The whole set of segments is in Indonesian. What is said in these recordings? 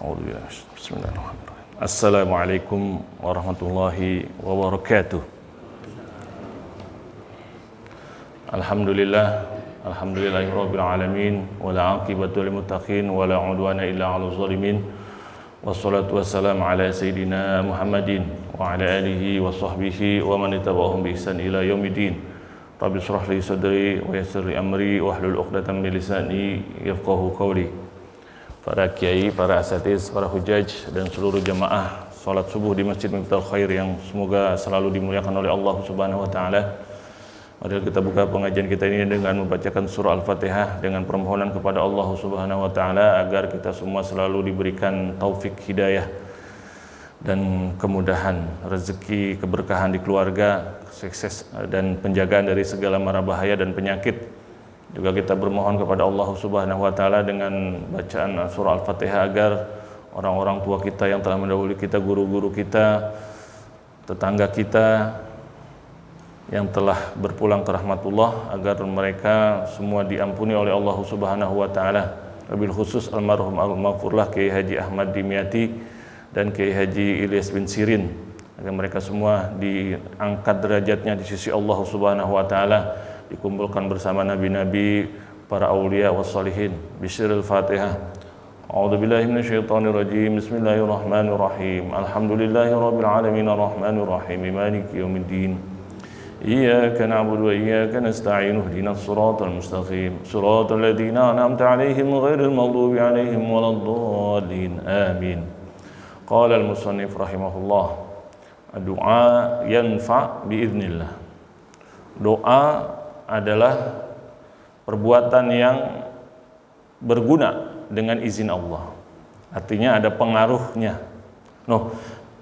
Bismillahirrahmanirrahim. Assalamualaikum warahmatullahi wabarakatuh. Alhamdulillahirabbil alamin wala aqibatu lil muttaqin wala udwana illa 'alal zalimin. Wassalatu wassalamu ala sayidina Muhammadin wa ala alihi wa sahbihi wa man tabi'ahum bi ihsan ila yaumiddin. Rabbi shrah li sadri wa yassir li amri wahlul 'uqdatam min lisani yafqahu qawli. Para kiai, para asatiz, para hujaj dan seluruh jamaah salat subuh di Masjid Miftal Khair yang semoga selalu dimuliakan oleh Allah Subhanahu wa taala. Mari kita buka pengajian kita ini dengan membacakan surah Al-Fatihah dengan permohonan kepada Allah Subhanahu wa taala agar kita semua selalu diberikan taufik hidayah dan kemudahan, rezeki, keberkahan di keluarga, sukses dan penjagaan dari segala mara bahaya dan penyakit. Juga kita bermohon kepada Allah Subhanahu wa taala dengan bacaan surah Al-Fatihah agar orang-orang tua kita yang telah mendahului kita, guru-guru kita, tetangga kita yang telah berpulang ke rahmatullah, agar mereka semua diampuni oleh Allah Subhanahu wa taala. Wabil khusus almarhum al-maghfurlah Kiai Haji Ahmad Dimyati dan Kiai Haji Ilyas bin Sirin, agar mereka semua diangkat derajatnya di sisi Allah Subhanahu wa taala, dikumpulkan bersama nabi-nabi, para aulia wassalihin. Bismillahil Fatihah. A'udzubillahi minasyaitonir rajim. Bismillahirrahmanirrahim. Alhamdulillahirabbil alamin arrahmanir rahim maliki yaumiddin. Iyyaka na'budu wa iyyaka nasta'in. Ihdinas siratal mustaqim. Siratal ladzina an'amta 'alaihim ghairil maghdubi 'alaihim waladdallin. Amin. Qala al-musannif rahimahullah, ad-du'a yanfa' biidznillah. Doa adalah perbuatan yang berguna dengan izin Allah. Artinya ada pengaruhnya.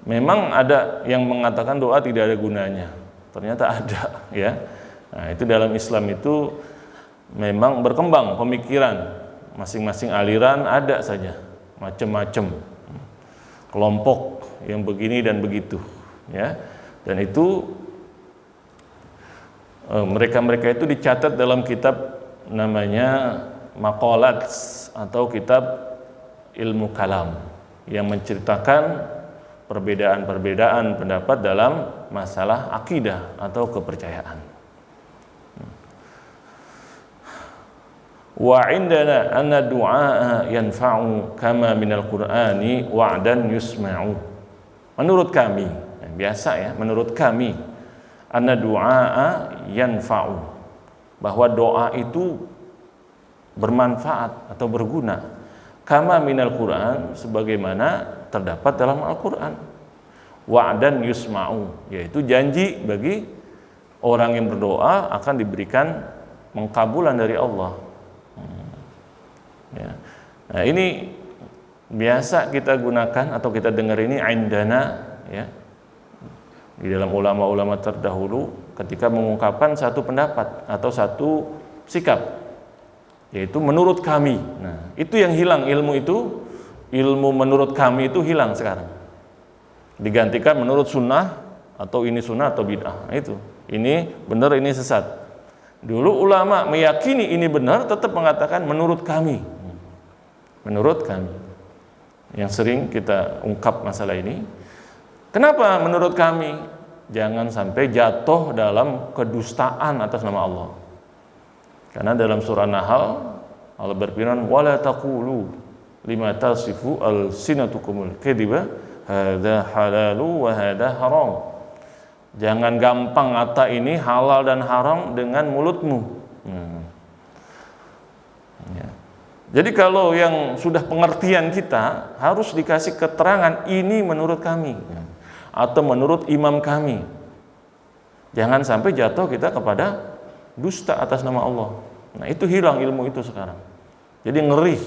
Memang ada yang mengatakan doa tidak ada gunanya. Ternyata ada, ya. Nah, itu dalam Islam itu memang berkembang pemikiran. Masing-masing aliran ada saja, macam-macam kelompok yang begini dan begitu, ya. Dan itu mereka-mereka itu dicatat dalam kitab namanya Maqalat atau kitab ilmu kalam yang menceritakan perbedaan-perbedaan pendapat dalam masalah akidah atau kepercayaan. Wa indana anna du'a yanfa'u kama minal Qur'ani wa'dan yusma'u. Menurut kami, biasa ya, menurut kami anna du'a yanfa'u, bahwa doa itu bermanfaat atau berguna, kama minal Qur'an, sebagaimana terdapat dalam Al-Qur'an, wa'dan yusma'u, yaitu janji bagi orang yang berdoa akan diberikan mengkabulan dari Allah. Ya. Nah, ini biasa kita gunakan atau kita dengar ini indana, ya, di dalam ulama-ulama terdahulu ketika mengungkapkan satu pendapat atau satu sikap, yaitu menurut kami. Nah, itu yang hilang, ilmu menurut kami itu hilang sekarang, digantikan menurut sunnah, atau ini sunnah atau bid'ah. Nah, itu ini benar, ini sesat. Dulu ulama meyakini ini benar, tetap mengatakan menurut kami, menurut kami. Yang sering kita ungkap masalah ini. Kenapa menurut kami? Jangan sampai jatuh dalam kedustaan atas nama Allah. Karena dalam surah Nahl Allah berfirman, wala taqulu lima tasifu alsinatukumul kadhiba hadza halalu wa hadza haram. Jangan gampang ngata ini halal dan haram dengan mulutmu. Ya. Jadi kalau yang sudah pengertian kita harus dikasih keterangan, ini menurut kami atau menurut imam kami. Jangan sampai jatuh kita kepada dusta atas nama Allah. Nah, itu hilang ilmu itu sekarang. Jadi ngeri,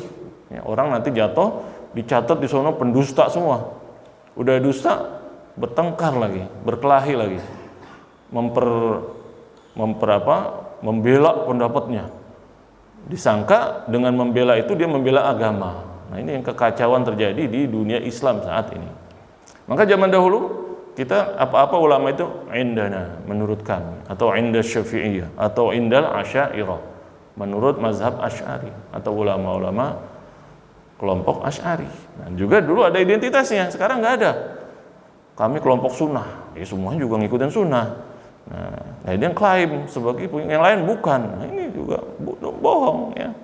ya, orang nanti jatuh dicatat di sana pendusta semua. Udah dusta, bertengkar lagi, berkelahi lagi, membela pendapatnya. Disangka dengan membela itu dia membela agama. Nah, ini yang kekacauan terjadi di dunia Islam saat ini. Maka zaman dahulu kita apa-apa ulama itu indana, menurut kami, atau inda Syafi'iyah, atau indal Asy'ariyah, menurut mazhab Asy'ari, atau ulama-ulama kelompok Asy'ari. Nah, juga dulu ada identitasnya, sekarang nggak ada. Kami kelompok sunnah, ya semuanya juga ngikutin sunnah. Nah, dia klaim sebagai yang lain bukan. Nah, ini juga bohong ya.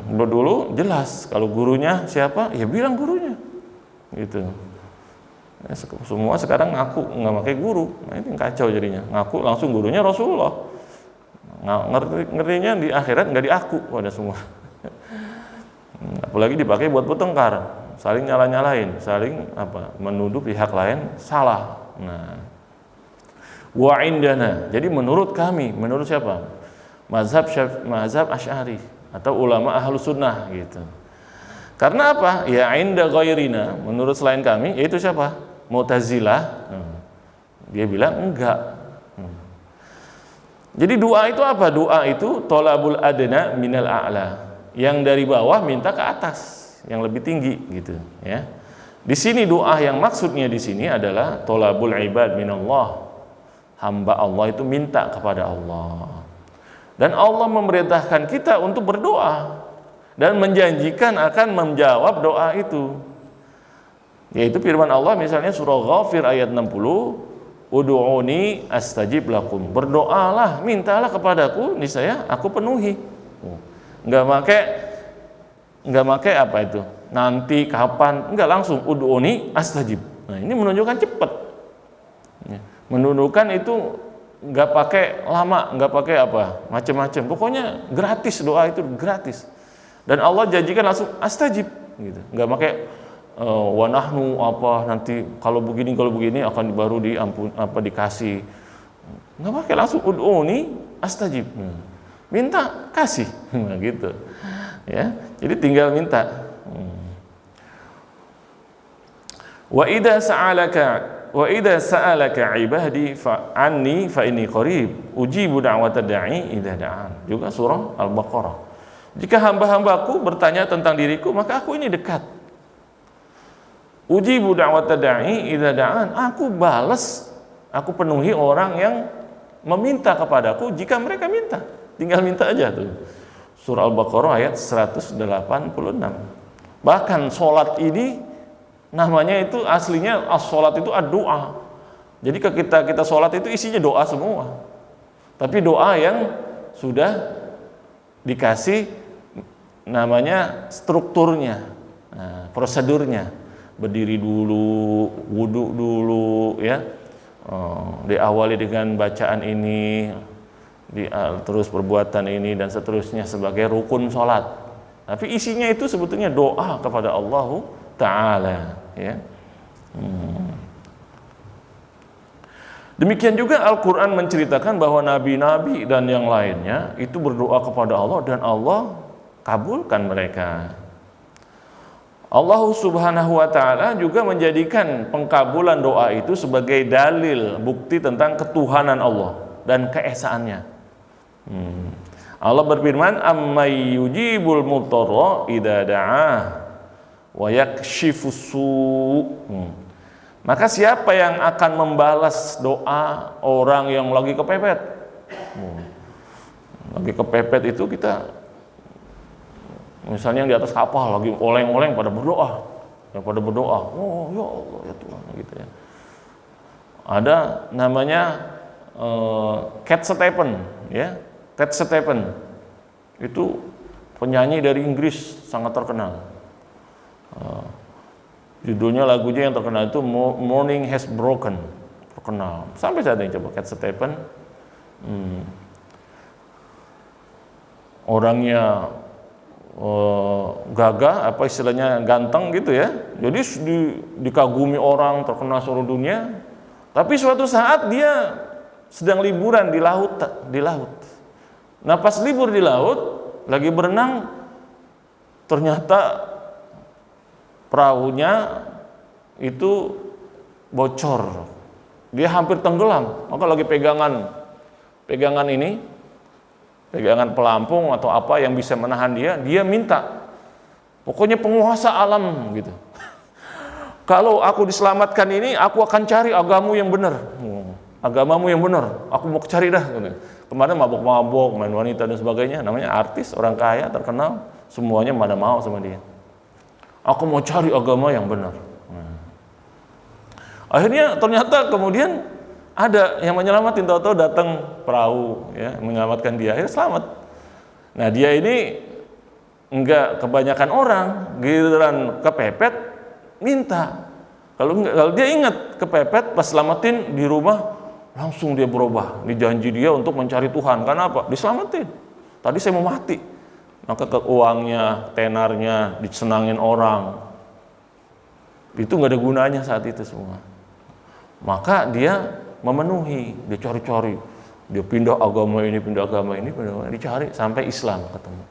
Dulu jelas kalau gurunya siapa, ya bilang gurunya, gitu. Ya, semua sekarang ngaku nggak pakai guru, nah ini kacau jadinya. Ngaku langsung gurunya Rasulullah. Ngertinya di akhirat nggak diaku pada semua. Apalagi dipakai buat bertengkar, saling nyala-nyalain, saling menuduh pihak lain salah. Nah, wa indana. Jadi menurut kami, menurut siapa? Mazhab Asy'ari atau ulama Ahlus Sunnah gitu. Karena apa? Ya inda ghairina, menurut selain kami, yaitu siapa? Mu'tazilah. Dia bilang enggak. Jadi doa itu apa? Doa itu tolabul adna minal a'la. Yang dari bawah minta ke atas, yang lebih tinggi gitu ya. Di sini doa yang maksudnya di sini adalah tolabul ibad minallah. Hamba Allah itu minta kepada Allah. Dan Allah memerintahkan kita untuk berdoa dan menjanjikan akan menjawab doa itu. Yaitu firman Allah misalnya surah Ghafir ayat 60, ud'uni astajib lakum. Berdoalah, mintalah kepadaku, niscaya aku penuhi. Enggak pakai apa itu? Nanti kapan? Enggak, langsung ud'uni astajib. Nah, ini menunjukkan cepat. Menunjukkan itu enggak pakai lama, enggak pakai apa? Macam-macam. Pokoknya gratis, doa itu gratis. Dan Allah janjikan langsung astajib gitu. Enggak pakai wa nahnu apa nanti kalau begini akan baru dikasih. Enggak pakai langsung ud'uni astajib. Minta kasih. Nah, gitu. Ya. Jadi tinggal minta. Wa idza sa'alaka ibadi anni fa inni qarib ujibu da'watad da'i idza da'an. Juga surah Al-Baqarah. Jika hamba-hambaku bertanya tentang diriku, maka aku ini dekat. Ujibu da'watad da'i idza da'an. Aku balas, aku penuhi orang yang meminta kepadaku jika mereka minta. Tinggal minta aja tuh. Surah Al-Baqarah ayat 186. Bahkan sholat ini namanya itu aslinya sholat itu ad-doa. Jadi kita sholat itu isinya doa semua. Tapi doa yang sudah dikasih namanya strukturnya, prosedurnya. Berdiri dulu, wudhu dulu, ya. Diawali dengan bacaan ini. Terus perbuatan ini dan seterusnya sebagai rukun sholat. Tapi isinya itu sebetulnya doa kepada Allah Ta'ala ya. Demikian juga Al-Quran menceritakan bahwa nabi-nabi dan yang lainnya itu berdoa kepada Allah dan Allah kabulkan mereka. Allah Subhanahu wa Ta'ala juga menjadikan pengkabulan doa itu sebagai dalil bukti tentang ketuhanan Allah dan keesaannya. Allah berfirman, "Ammay yujibul mudtarra idza da'ah wa yakshifus su'." Maka siapa yang akan membalas doa orang yang lagi kepepet? Lagi kepepet itu kita misalnya yang di atas kapal lagi oleng-oleng pada berdoa. Oh ya Allah ya Tuhan gitu ya. Ada namanya Cat Stevens ya. Cat Stevens itu penyanyi dari Inggris sangat terkenal. Judulnya lagunya yang terkenal itu Morning Has Broken, terkenal sampai saat ini. Coba Cat Stevens, orangnya gagah, apa istilahnya ganteng gitu ya. Jadi dikagumi orang, terkenal seluruh dunia. Tapi suatu saat dia sedang liburan di laut. Nah pas libur di laut, lagi berenang, ternyata perahunya itu bocor. Dia hampir tenggelam. Maka lagi pegangan pelampung atau apa yang bisa menahan dia minta. Pokoknya penguasa alam gitu. Kalau aku diselamatkan ini, aku akan cari agamamu yang benar. Agamamu yang benar, aku mau cari dah. Kemarin mabok-mabok, main wanita dan sebagainya, namanya artis, orang kaya, terkenal, semuanya pada mau sama dia. Aku mau cari agama yang benar. Akhirnya ternyata kemudian ada yang menyelamatin, tahu-tahu datang perahu ya, menyelamatkan dia, akhirnya selamat. Nah dia ini enggak kebanyakan orang, giliran kepepet minta. Kalau dia ingat kepepet pas selamatin di rumah, langsung dia berubah. Dijanji dia untuk mencari Tuhan. Karena apa? Diselamatin. Tadi saya mau mati. Maka uangnya, tenarnya disenangin orang. Itu nggak ada gunanya saat itu semua. Maka dia memenuhi, dia cari-cari, dia pindah agama ini, dicari sampai Islam ketemu.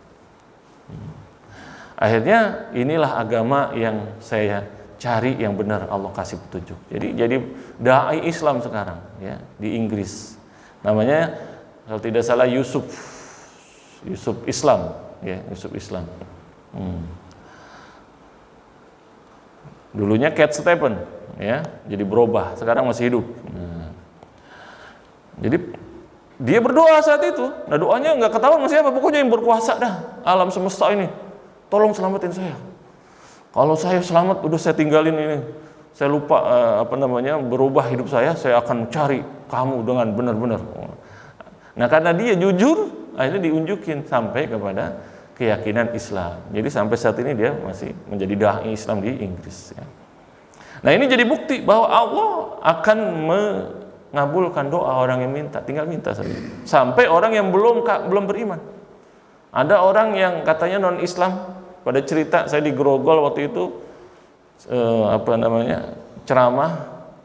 Akhirnya inilah agama yang saya cari yang benar, Allah kasih petunjuk. Jadi dai Islam sekarang ya di Inggris. Namanya kalau tidak salah Yusuf Islam ya, Yusuf Islam. Dulunya Cat Stephen ya, jadi berubah, sekarang masih hidup. Jadi dia berdoa saat itu. Nah doanya nggak ketahuan sama siapa, pokoknya yang berkuasa dah alam semesta ini, tolong selamatin saya. Kalau saya selamat, udah saya tinggalin ini, saya lupa berubah hidup saya akan cari kamu dengan benar-benar. Nah karena dia jujur, akhirnya diunjukin sampai kepada keyakinan Islam. Jadi sampai saat ini dia masih menjadi dai Islam di Inggris ya. Nah ini jadi bukti bahwa Allah akan mengabulkan doa orang yang minta, tinggal minta saja. Sampai orang yang belum beriman. Ada orang yang katanya non Islam, pada cerita saya di Grogol waktu itu ceramah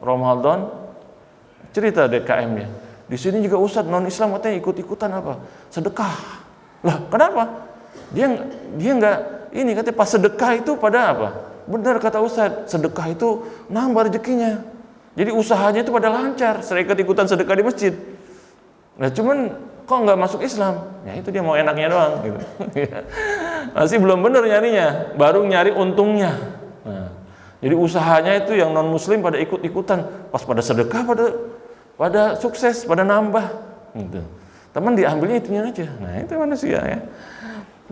Ramadan, cerita DKM-nya. Di sini juga Ustadz non Islam katanya ikut-ikutan apa? Sedekah. Lah, kenapa? Dia nggak ini, katanya pas sedekah itu pada apa? Benar kata Ustadz, sedekah itu nambah rezekinya. Jadi usahanya itu pada lancar, sering ikut-ikutan sedekah di masjid. Nah cuman kok nggak masuk Islam? Ya itu dia mau enaknya doang gitu. Masih belum benar nyarinya, baru nyari untungnya. Nah, jadi usahanya itu yang non muslim pada ikut-ikutan, pas pada sedekah pada sukses, pada nambah gitu. Teman diambilnya itunya aja. Nah itu manusia ya.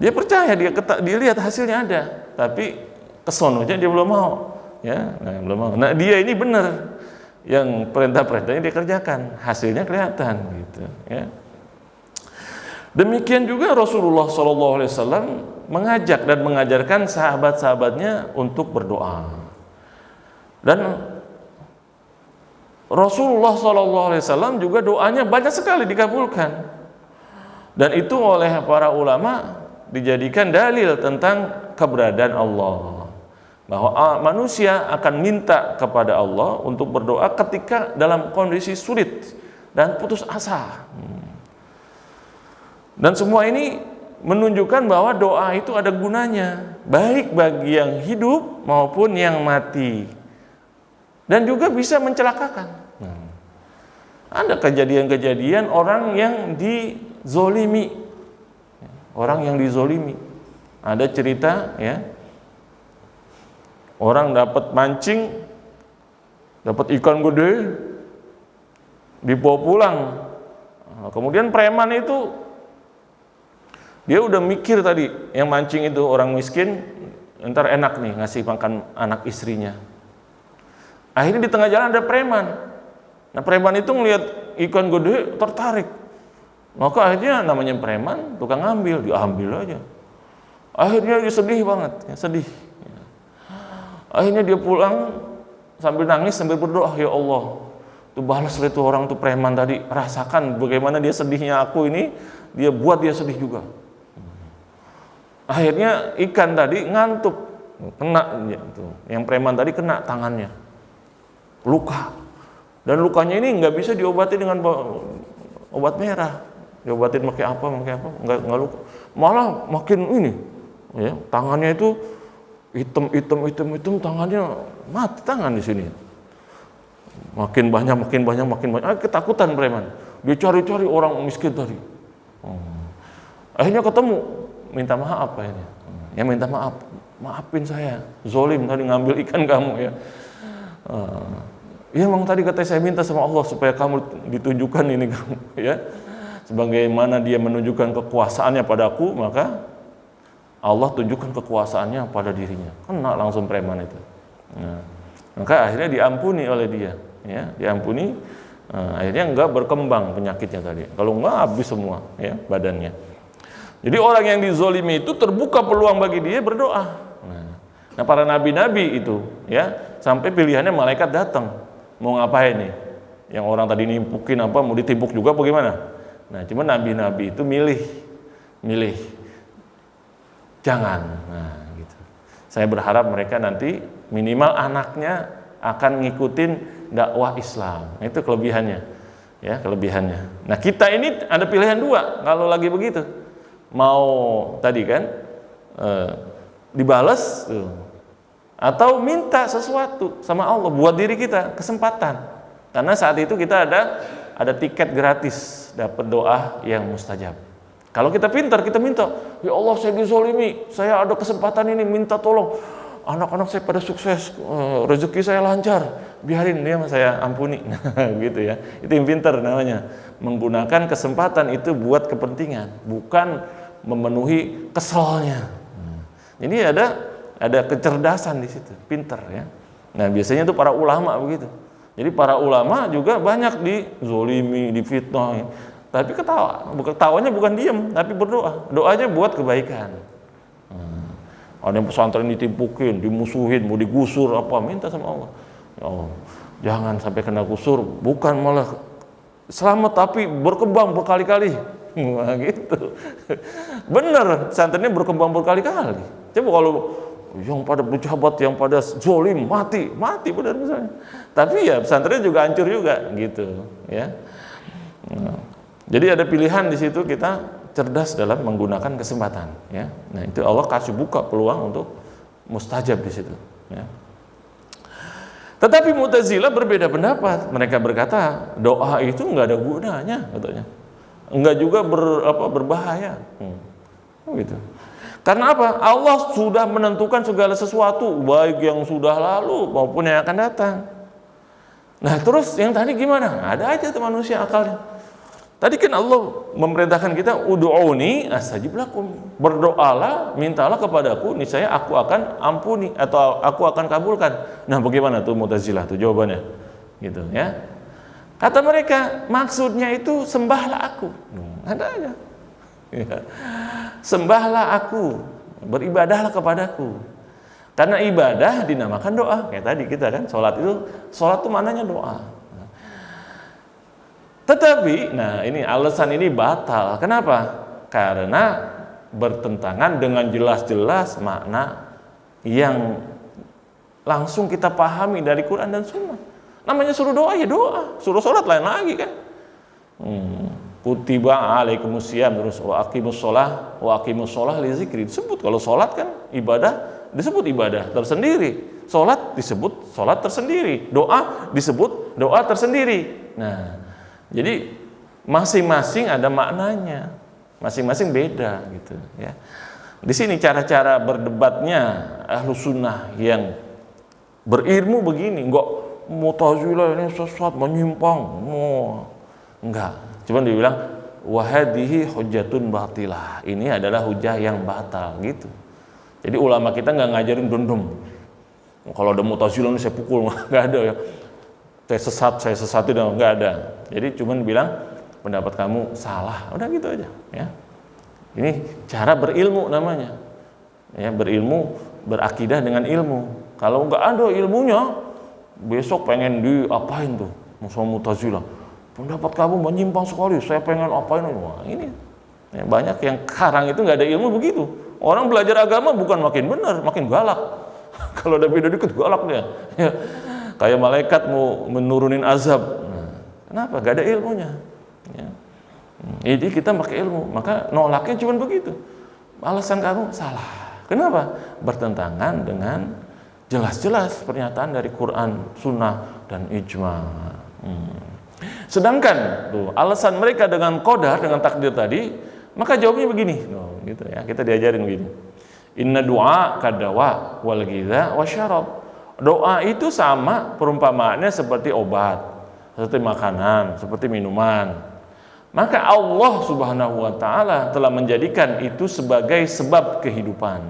Dia percaya, dia lihat hasilnya ada, tapi kesononya dia belum mau ya. Belum mau. Nah dia ini benar, yang perintah-perintahnya dia kerjakan, hasilnya kelihatan gitu ya. Demikian juga Rasulullah SAW mengajak dan mengajarkan sahabat-sahabatnya untuk berdoa. Dan Rasulullah SAW juga doanya banyak sekali dikabulkan. Dan itu oleh para ulama dijadikan dalil tentang keberadaan Allah. Bahwa manusia akan minta kepada Allah untuk berdoa ketika dalam kondisi sulit dan putus asa. Dan semua ini menunjukkan bahwa doa itu ada gunanya, baik bagi yang hidup maupun yang mati. Dan juga bisa mencelakakan. Ada kejadian-kejadian orang yang dizolimi. Orang yang dizolimi. Ada cerita ya, orang dapat mancing, dapat ikan gede, dibawa pulang. Kemudian preman itu, dia udah mikir tadi, yang mancing itu orang miskin, ntar enak nih ngasih makan anak istrinya. Akhirnya di tengah jalan ada preman. Nah preman itu ngelihat ikan gede, tertarik. Maka akhirnya namanya preman, tukang ngambil, diambil aja. Akhirnya dia sedih banget, ya, sedih. Akhirnya dia pulang sambil nangis, sambil berdoa, ya Allah, tuh balaslah itu orang tuh preman tadi, rasakan bagaimana dia sedihnya aku ini, dia buat dia sedih juga. Akhirnya ikan tadi ngantuk, kena tuh, yang preman tadi kena tangannya, luka, dan lukanya ini nggak bisa diobati dengan obat merah, diobatin pakai apa, nggak luka, malah makin ini, ya, tangannya itu hitam, tangannya mati tangan di sini. Makin banyak, ketakutan preman. Dia cari-cari orang miskin tadi. Akhirnya ketemu, minta maaf akhirnya. Ya minta maaf, maafin saya, zolim tadi ngambil ikan kamu ya. Ya memang tadi katanya saya minta sama Allah supaya kamu ditunjukkan ini kamu ya. Sebagaimana dia menunjukkan kekuasaannya padaku, maka Allah tunjukkan kekuasaannya pada dirinya. Kena langsung preman itu. Nah, maka akhirnya diampuni oleh dia, ya, diampuni. Akhirnya enggak berkembang penyakitnya tadi. Kalau enggak habis semua, ya, badannya. Jadi orang yang dizolimi itu terbuka peluang bagi dia berdoa. Nah, para nabi-nabi itu, ya, sampai pilihannya malaikat datang, mau ngapain nih? Yang orang tadi nimpukin apa, mau ditimpuk juga bagaimana? Nah, cuma nabi-nabi itu milih, jangan. Nah, gitu. Saya berharap mereka nanti minimal anaknya akan ngikutin dakwah Islam. Nah, itu kelebihannya, ya, kelebihannya. Nah, kita ini ada pilihan dua kalau lagi begitu. Mau tadi kan dibales tuh, atau minta sesuatu sama Allah buat diri kita, kesempatan. Karena saat itu kita ada tiket gratis dapat doa yang mustajab. Kalau kita pintar, kita minta, ya Allah saya dizolimi, saya ada kesempatan ini, minta tolong anak-anak saya pada sukses, rezeki saya lancar, biarin dia saya ampuni. Gitu ya, itu yang pintar namanya, menggunakan kesempatan itu buat kepentingan, bukan memenuhi keselnya. Jadi ada kecerdasan di situ, pintar ya. Nah, biasanya itu para ulama begitu. Jadi para ulama juga banyak dizolimi, difitnah, tapi ketawanya bukan diem, tapi berdoa. Doanya buat kebaikan. Ada yang pesantren ditimpukin, dimusuhin, mau digusur apa, minta sama Allah. Ya Allah, jangan sampai kena gusur, bukan malah selamat tapi berkembang berkali-kali. Wah, gitu. Bener, pesantrennya berkembang berkali-kali. Coba kalau yang pada pejabat, yang pada zolim, mati benar misalnya. Tapi ya pesantren juga hancur juga, gitu ya. Nah, jadi ada pilihan di situ, kita cerdas dalam menggunakan kesempatan, ya. Nah, itu Allah kasih buka peluang untuk mustajab di situ, ya. Tetapi Mu'tazilah berbeda pendapat. Mereka berkata doa itu nggak ada gunanya, katanya. Enggak juga berbahaya, gitu. Karena apa? Allah sudah menentukan segala sesuatu, baik yang sudah lalu maupun yang akan datang. Nah, terus yang tadi gimana? Ada aja tuh manusia akalnya. Tadi kan Allah memerintahkan kita, ud'uni astajib lakum. Berdoalah, mintalah kepadaku, niscaya aku akan ampuni atau aku akan kabulkan. Nah, bagaimana tuh Mu'tazilah tuh jawabannya? Gitu ya. Kata mereka, maksudnya itu sembahlah aku. Ada aja. Ya. Sembahlah aku, beribadahlah kepadaku. Karena ibadah dinamakan doa. Kayak tadi kita kan, sholat itu maknanya doa. Tetapi, nah ini alasan ini batal. Kenapa? Karena bertentangan dengan jelas-jelas makna yang langsung kita pahami dari Quran dan Sunnah. Namanya suruh doa ya doa, suruh sholat lain lagi kan. Kutiba alaikumusiyam, terus wa aqimus sholah li zikri. Disebut kalau sholat kan ibadah, disebut ibadah tersendiri. Sholat disebut sholat tersendiri. Doa disebut doa tersendiri. Nah, jadi masing-masing ada maknanya, masing-masing beda gitu ya. Di sini cara-cara berdebatnya Ahlus Sunnah yang berilmu begini, enggak Mu'tazilah ini sesat menyimpang, enggak. Cuman dibilang wahadihi hujjatun batilah. Ini adalah hujah yang batal gitu. Jadi ulama kita enggak ngajarin dendam. Kalau ada Mu'tazilah ini saya pukul, enggak ada ya. Saya sesat itu enggak ada. Jadi cuman bilang pendapat kamu salah. Udah gitu aja ya. Ini cara berilmu namanya. Ya, berilmu, berakidah dengan ilmu. Kalau enggak ada ilmunya, besok pengen diapain tuh sama Mu'tazilah. Pendapat kamu menyimpang sekali, saya pengen apain. Wah, ini ya, banyak yang sekarang itu nggak ada ilmu begitu. Orang belajar agama bukan makin benar, makin galak. Kalau ada beda dikit galak dia. Ya, kayak malaikat mau menurunin azab. Nah, kenapa? Gak ada ilmunya. Ya. Jadi kita pakai ilmu, maka nolaknya cuma begitu. Alasan kamu salah. Kenapa? Bertentangan dengan jelas-jelas pernyataan dari Quran, Sunnah, dan Ijma. Sedangkan tuh, alasan mereka dengan qadar, dengan takdir tadi, maka jawabnya begini, gitu ya. Kita diajarin begini. Inna du'a kadawa wal ghidha wasyarab. Doa itu sama perumpamaannya seperti obat, seperti makanan, seperti minuman. Maka Allah Subhanahu wa taala telah menjadikan itu sebagai sebab kehidupan.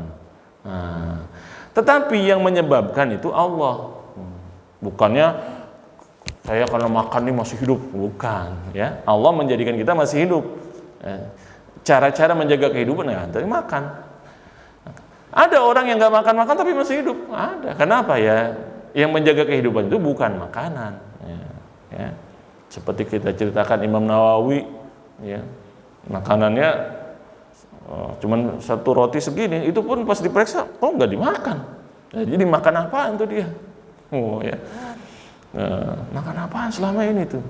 Nah, tetapi yang menyebabkan itu Allah. Bukannya saya karena makan ini masih hidup, bukan ya. Allah menjadikan kita masih hidup. Cara-cara menjaga kehidupan ya dari makan. Ada orang yang nggak makan tapi masih hidup. Ada. Kenapa ya? Yang menjaga kehidupan itu bukan makanan. Ya. Seperti kita ceritakan Imam Nawawi, ya, makanannya cuman satu roti segini, itu pun pas diperiksa, nggak dimakan. Jadi makan apaan tuh dia? Ya. Makan apaan selama ini tuh?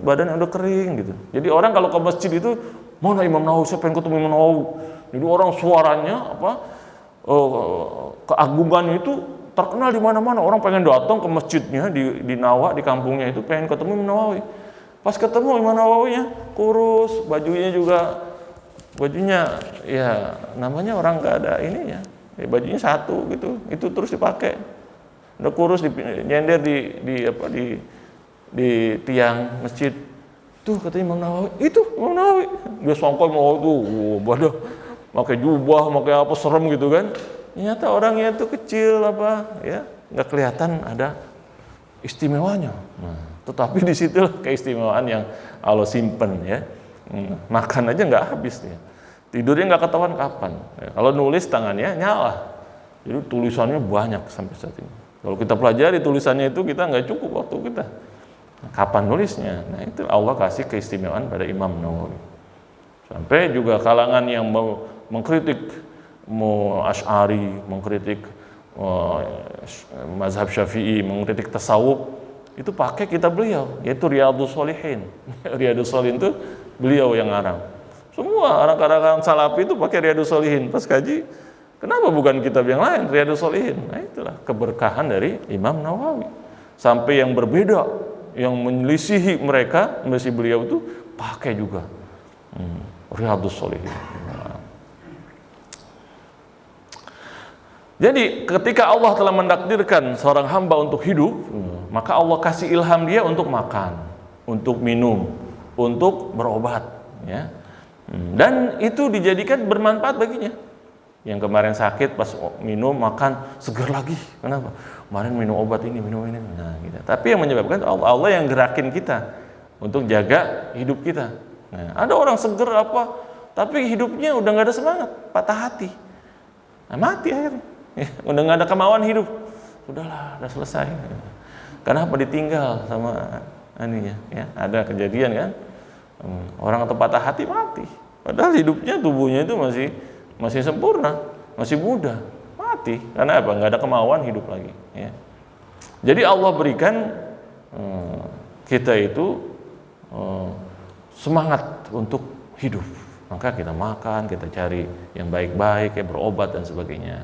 Badannya udah kering gitu. Jadi orang kalau ke masjid itu, mana Imam Nawawi? Saya pengen ketemu Imam Nawawi. Jadi orang suaranya keagungannya itu terkenal di mana-mana. Orang pengen datang ke masjidnya di Nawa, di kampungnya itu, pengen ketemu Imam Nawawi. Pas ketemu Imam Nawawinya kurus, bajunya ya namanya orang nggak ada ininya. Bajunya satu gitu, itu terus dipakai. Udah kurus nyender di tiang masjid. Tuh kata Imam Nawawi, itu Imam Nawawi. Dia sangka mau tuh, badan pakai jubah, pakai apa serem gitu kan. Ternyata orangnya itu kecil ya, nggak kelihatan ada istimewanya. Tetapi di situ keistimewaan yang Allah simpen ya. Makan aja nggak habis ya. Tidurnya nggak ketahuan kapan. Ya, kalau nulis tangannya nyala. Jadi tulisannya banyak sampai saat ini. Kalau kita pelajari tulisannya itu kita nggak cukup waktu kita. Kapan nulisnya? Nah itu Allah kasih keistimewaan pada Imam Nawawi. Sampai juga kalangan yang mau mengkritik Asy'ari, mengkritik mazhab Syafi'i, mengkritik tasawuf, itu pakai kitab beliau, yaitu Riyadhus Shalihin. Riyadhus Shalihin itu beliau yang ngarang. Semua orang-orang Salafi itu pakai Riyadhus Shalihin. Pas kaji, kenapa bukan kitab yang lain, Riyadhus Shalihin? Nah itulah keberkahan dari Imam Nawawi. Sampai yang berbeda, yang menyelisihi mereka, menyelisihi beliau itu pakai juga Riyadhus Shalihin. Jadi ketika Allah telah mendakdirkan seorang hamba untuk hidup, maka Allah kasih ilham dia untuk makan, untuk minum, untuk berobat, ya. Dan itu dijadikan bermanfaat baginya. Yang kemarin sakit pas minum makan seger lagi. Kenapa? Kemarin minum obat ini, minum ini. Nah, gitu. Tapi yang menyebabkan Allah yang gerakin kita untuk jaga hidup kita. Nah, ada orang seger tapi hidupnya udah nggak ada semangat, patah hati. Nah, mati akhirnya. Udah nggak ada kemauan hidup, udahlah, udah selesai. Kenapa ditinggal sama aninya? Ya, ada kejadian kan, orang atau patah hati mati, padahal hidupnya, tubuhnya itu masih sempurna, masih muda, mati. Karena apa? Nggak ada kemauan hidup lagi. Ya. Jadi Allah berikan kita itu semangat untuk hidup, maka kita makan, kita cari yang baik-baik, kayak berobat dan sebagainya.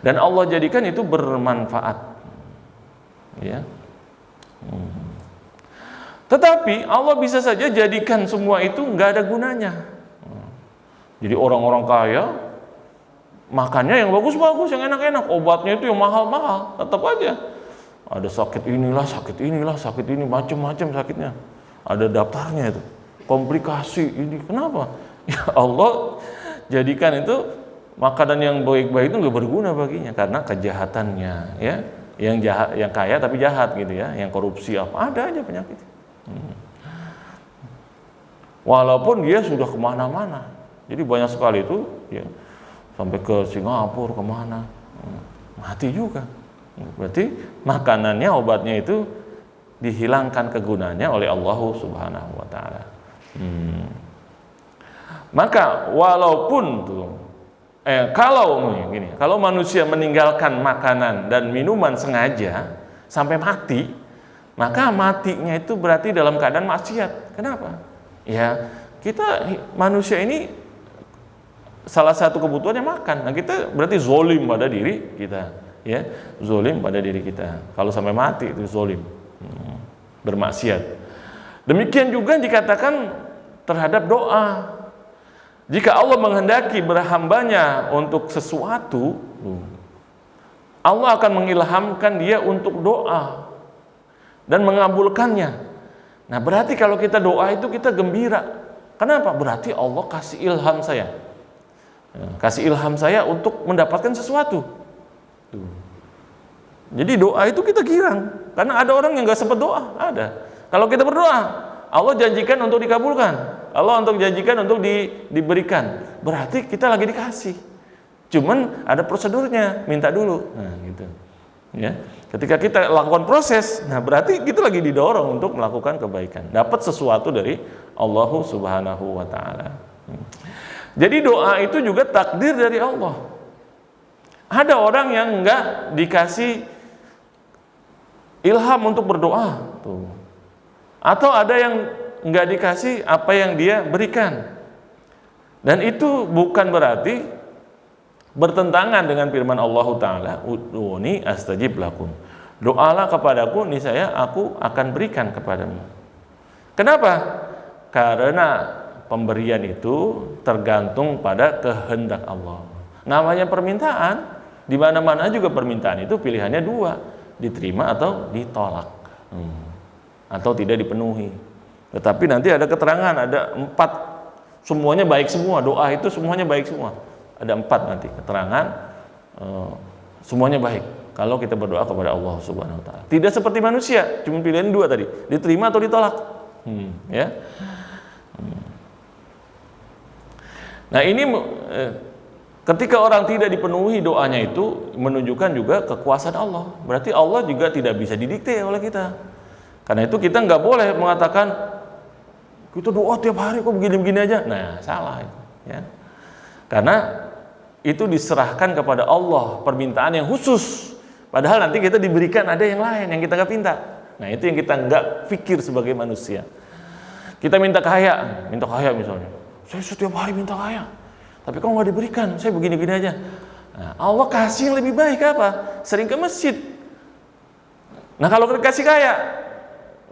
Dan Allah jadikan itu bermanfaat, ya. Tetapi Allah bisa saja jadikan semua itu nggak ada gunanya. Jadi orang-orang kaya makannya yang bagus-bagus, yang enak-enak, obatnya itu yang mahal-mahal, tetap aja ada sakit inilah, sakit ini, macam-macam sakitnya. Ada daftarnya itu, komplikasi ini. Kenapa? Ya Allah jadikan itu makanan yang baik-baik itu nggak berguna baginya karena kejahatannya, ya. Yang jahat, yang kaya tapi jahat gitu ya, yang korupsi ada aja penyakit. Walaupun dia sudah kemana-mana, jadi banyak sekali itu, ya, sampai ke Singapura kemana, mati juga. Berarti makanannya, obatnya itu dihilangkan kegunaannya oleh Allah Subhanahu Wa Taala. Maka walaupun tuh kalau manusia meninggalkan makanan dan minuman sengaja sampai mati, maka matinya itu berarti dalam keadaan maksiat. Kenapa? Ya, kita manusia ini salah satu kebutuhannya makan. Nah, kita berarti zolim pada diri kita, ya, zolim pada diri kita. Kalau sampai mati itu zolim, bermaksiat. Demikian juga dikatakan terhadap doa. Jika Allah menghendaki berhambanya untuk sesuatu, Allah akan mengilhamkan dia untuk doa dan mengabulkannya. Nah, berarti kalau kita doa itu kita gembira. Kenapa? Berarti Allah kasih ilham saya. Kasih ilham saya untuk mendapatkan sesuatu. Tuh. Jadi doa itu kita girang. Karena ada orang yang gak sempat doa. Ada. Kalau kita berdoa, Allah janjikan untuk dikabulkan. Allah untuk janjikan untuk diberikan. Berarti kita lagi dikasih. Cuman ada prosedurnya, minta dulu. Nah, gitu. Ya. Ketika kita lakukan proses, nah berarti kita lagi didorong untuk melakukan kebaikan, dapat sesuatu dari Allah Subhanahu wa taala. Jadi doa itu juga takdir dari Allah. Ada orang yang enggak dikasih ilham untuk berdoa tuh. Atau ada yang enggak dikasih apa yang dia berikan. Dan itu bukan berarti bertentangan dengan firman Allah Ta'ala, ud'uni astajib lakum, doalah kepadaku niscaya aku akan berikan kepadamu. Kenapa? Karena pemberian itu tergantung pada kehendak Allah. Namanya permintaan, di mana-mana juga permintaan itu pilihannya dua, diterima atau ditolak, atau tidak dipenuhi. Tetapi nanti ada keterangan, ada 4, semuanya baik semua, doa itu semuanya baik semua. Ada 4 nanti keterangan, semuanya baik kalau kita berdoa kepada Allah Subhanahu wa taala. Tidak seperti manusia, cuma pilihan 2 tadi, diterima atau ditolak. Ya. Nah, ini ketika orang tidak dipenuhi doanya itu menunjukkan juga kekuasaan Allah. Berarti Allah juga tidak bisa didikte oleh kita. Karena itu kita nggak boleh mengatakan kita doa tiap hari kok begini-begini aja. Nah, salah itu, ya. Karena itu diserahkan kepada Allah, permintaan yang khusus. Padahal nanti kita diberikan ada yang lain yang kita nggak minta. Nah, itu yang kita nggak pikir sebagai manusia. Kita minta kaya misalnya. Saya setiap hari minta kaya, tapi kok nggak diberikan? Saya begini-gini aja. Nah, Allah kasih yang lebih baik apa? Sering ke masjid. Nah, kalau dikasih kaya,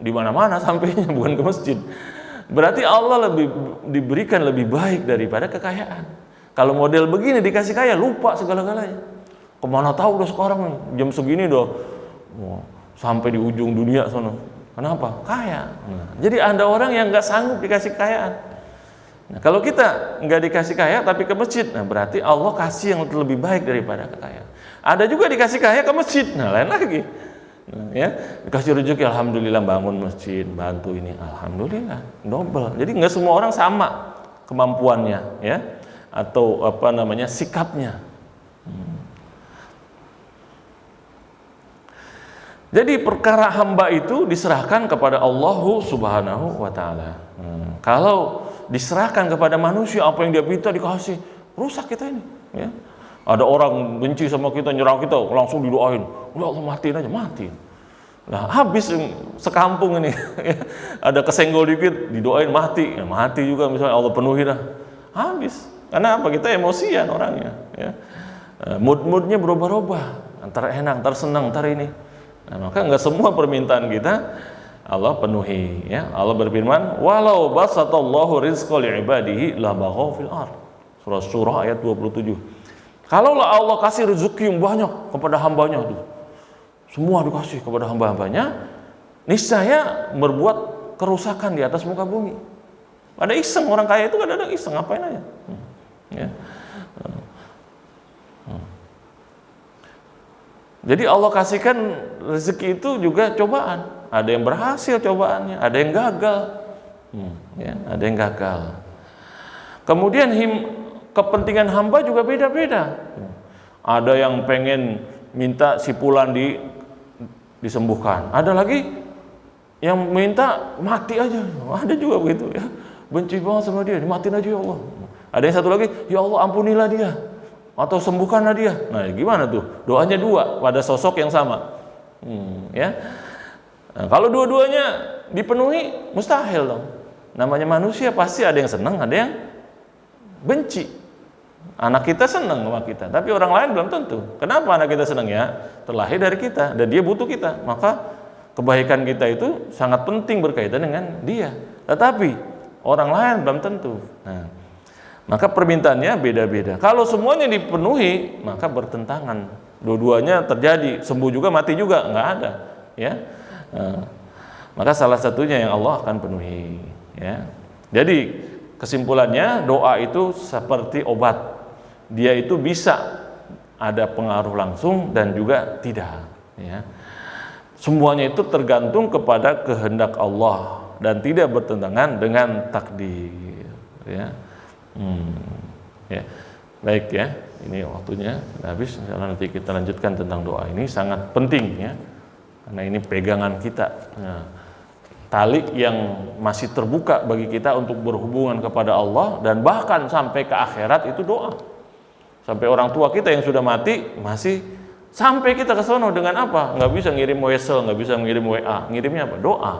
di mana-mana sampainya bukan ke masjid. Berarti Allah diberikan lebih baik daripada kekayaan. Kalau model begini dikasih kaya, lupa segala-galanya. Kemana tahu udah sekarang nih, jam segini udah sampai di ujung dunia sana. Kenapa? Kaya. Nah, jadi ada orang yang nggak sanggup dikasih kekayaan. Nah, kalau kita nggak dikasih kaya tapi ke masjid, nah berarti Allah kasih yang lebih baik daripada kekayaan. Ada juga dikasih kaya ke masjid, nah lain lagi. Nah, ya, dikasih rezeki, alhamdulillah bangun masjid, bantu ini, alhamdulillah, double. Jadi nggak semua orang sama kemampuannya, ya. Atau sikapnya. Jadi perkara hamba itu diserahkan kepada Allah Subhanahu wa taala. Kalau diserahkan kepada manusia, apa yang dia minta dikasih, rusak kita ini, ya. Ada orang benci sama kita, nyerang kita, langsung didoain, ya Allah matiin aja, matiin. Nah, habis sekampung ini. Ada kesenggol dikit, didoain mati, ya, mati juga misalnya, Allah penuhi dah, habis. Karena apa? Kita emosian orangnya, ya. Mood-moodnya berubah-ubah, antara enak, antara senang, antara ini. Nah, maka enggak semua permintaan kita Allah penuhi, ya. Allah berfirman, "Walau basatallahu rizqa li'ibadihi labaghaw fil ardh." Surah Syura ayat 27. Kalaulah Allah kasih rezeki yang banyak kepada hambanya tuh, semua dikasih kepada hamba-hambanya, niscaya berbuat kerusakan di atas muka bumi. Ada iseng, orang kaya itu kadang-kadang iseng, ngapain aja. Ya. Jadi Allah kasihkan rezeki itu juga cobaan. Ada yang berhasil cobaannya, ada yang gagal, ya, ada yang gagal. Kemudian kepentingan hamba juga beda-beda. Ada yang pengen minta si fulan disembuhkan, ada lagi yang minta mati aja, ada juga begitu, ya. Benci banget sama dia, dimatiin aja ya Allah. Ada yang satu lagi, ya Allah ampunilah dia, atau sembuhkanlah dia. Nah, gimana tuh? Doanya 2 pada sosok yang sama, ya. Nah, kalau dua-duanya dipenuhi, mustahil dong. Namanya manusia pasti ada yang senang, ada yang benci. Anak kita senang sama kita, tapi orang lain belum tentu. Kenapa anak kita senang? Ya, terlahir dari kita dan dia butuh kita. Maka kebaikan kita itu sangat penting berkaitan dengan dia. Tetapi orang lain belum tentu. Nah, maka permintaannya beda-beda. Kalau semuanya dipenuhi, maka bertentangan. Dua-duanya terjadi, sembuh juga, mati juga, nggak ada. Ya. Nah, maka salah satunya yang Allah akan penuhi, ya. Jadi kesimpulannya, doa itu seperti obat. Dia itu bisa ada pengaruh langsung dan juga tidak, ya. Semuanya itu tergantung kepada kehendak Allah dan tidak bertentangan dengan takdir, ya. Ya. Baik, ya. Ini waktunya sudah habis. Insyaallah nanti kita lanjutkan tentang doa. Ini sangat penting, ya. Karena ini pegangan kita. Nah, tali yang masih terbuka bagi kita untuk berhubungan kepada Allah dan bahkan sampai ke akhirat itu doa. Sampai orang tua kita yang sudah mati masih sampai kita ke sono dengan apa? Nggak bisa ngirim wesel, nggak bisa ngirim WA. Ngirimnya apa? Doa.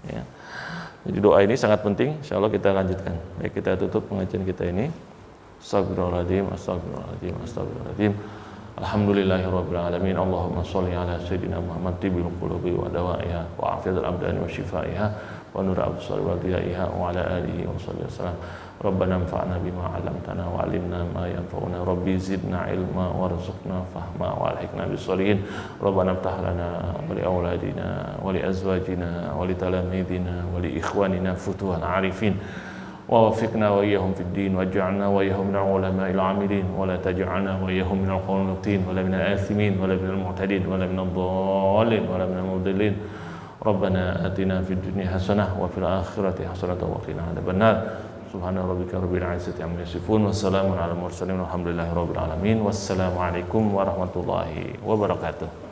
Ya. Jadi doa ini sangat penting. Insyaallah kita lanjutkan. Baik, kita tutup pengajian kita ini. Astagfirullahaladzim, astagfirullahaladzim, astagfirullahaladzim. Alhamdulillahirabbil alamin. Allahumma shalli ala sayyidina Muhammad tibil qulubi wa dawaiha wa afiyatul abdani wa shifaiha wa nur absari wa diyaiha wa ala alihi wa sahbihi wasallam. Rabbana anfa'na bima 'allamtana wa 'allimna ma yanfa'una. Rabbi zidna ilma warzuqna fahma wa alhiqna bis shalihin. Rabbana iftah lana wa li auladina wa li azwajina wa li talamidina wa li ikhwanina futuhal 'arifin. ووفقنا وإياهم في الدين واجعلنا وإياهم من العلماء العاملين ولا تجعلنا وإياهم من القانطين ولا من الآثمين ولا من المعتدين ولا من الضالين ولا من المضلين ربنا آتنا في الدنيا حسنة وفي الآخرة حسنة وقنا عذاب النار سبحان ربك رب العزة عما يصفون والسلام على المرسلين والحمد لله رب العالمين والسلام عليكم ورحمة الله وبركاته.